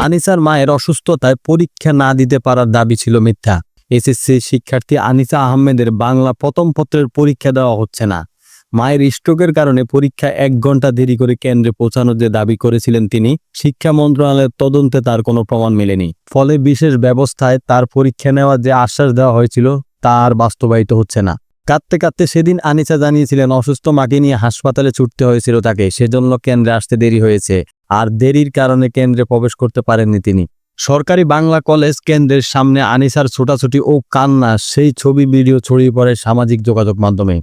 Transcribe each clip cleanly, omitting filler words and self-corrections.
আনিসার মায়ের অসুস্থতায় পরীক্ষা না দিতে পারার দাবি ছিল মিথ্যা। এসএসসি শিক্ষার্থী আনিসা আহমেদের বাংলা প্রথম পত্রের পরীক্ষা দেওয়া হচ্ছে না। মায়ের স্ট্রোকের কারণে পরীক্ষা 1 ঘন্টা দেরি করে কেন্দ্রে পৌঁছানোর যে দাবি করেছিলেন তিনি, শিক্ষা মন্ত্রণালয়ের তদন্তে তার কোনো প্রমাণ মেলেনি। ফলে বিশেষ ব্যবস্থায় তার পরীক্ষা নেওয়ার যে আশ্বাস দেওয়া হয়েছিল তা আর বাস্তবায়িত হচ্ছে না। কাঁদতে কাঁদতে সেদিন আনিসা জানিয়েছিলেন অসুস্থ মাকে নিয়ে হাসপাতালে ছুটতে হয়েছিল তাকে, সেজন্য কেন্দ্রে আসতে দেরি হয়েছে। আর দেরির কারণে কেন্দ্রে প্রবেশ করতে পারেননি তিনি। সরকারি বাংলা কলেজ কেন্দ্রের সামনে আনিসার ছোটাছুটি ও কান্না, সেই ছবি ভিডিও ছড়িয়ে পড়ে সামাজিক যোগাযোগ মাধ্যমে।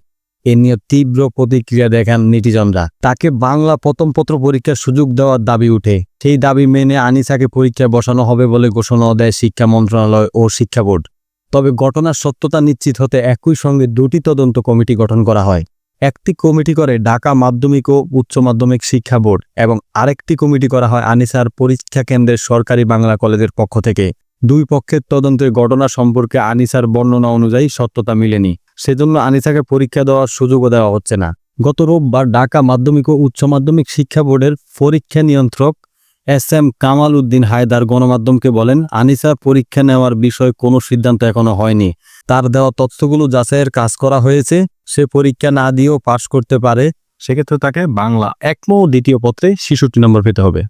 এ নিয়ে তীব্র প্রতিক্রিয়া দেখান নেটিজনরা। তাকে বাংলা প্রথম পত্র পরীক্ষার সুযোগ দেওয়ার দাবি উঠে। সেই দাবি মেনে আনিসাকে পরীক্ষায় বসানো হবে বলে ঘোষণা দেয় শিক্ষা মন্ত্রণালয় ও শিক্ষা বোর্ড। তবে ঘটনার সত্যতা নিশ্চিত হতে একই সঙ্গে 2টি তদন্ত কমিটি গঠন করা হয়। একটি কমিটি করে ঢাকা মাধ্যমিক ও উচ্চ মাধ্যমিক শিক্ষা বোর্ড এবং আরেকটি কমিটি করা হয় আনিসার পরীক্ষা কেন্দ্রের সরকারি বাংলা কলেজের পক্ষ থেকে। দুই পক্ষের তদন্তের ঘটনা সম্পর্কে আনিসার বর্ণনা অনুযায়ী সত্যতা মিলেনি, সেজন্য আনিসাকে পরীক্ষা দেওয়ার সুযোগও দেওয়া হচ্ছে না। গত রোববার ঢাকা মাধ্যমিক ও উচ্চ মাধ্যমিক শিক্ষা বোর্ডের পরীক্ষা নিয়ন্ত্রক এস.এম. কামাল উদ্দিন হায়দার গণমাধ্যমকে বলেন, আনিসার পরীক্ষা নেওয়ার বিষয়ে কোনো সিদ্ধান্ত এখনো হয়নি। তার দেওয়া তথ্যগুলো যাচাইয়ের কাজ করা হয়েছে। সে পরীক্ষা না দিয়েও পাশ করতে পারে, সেক্ষেত্রে তাকে বাংলা 1 ও 2য় পত্রে 66 নম্বর পেতে হবে।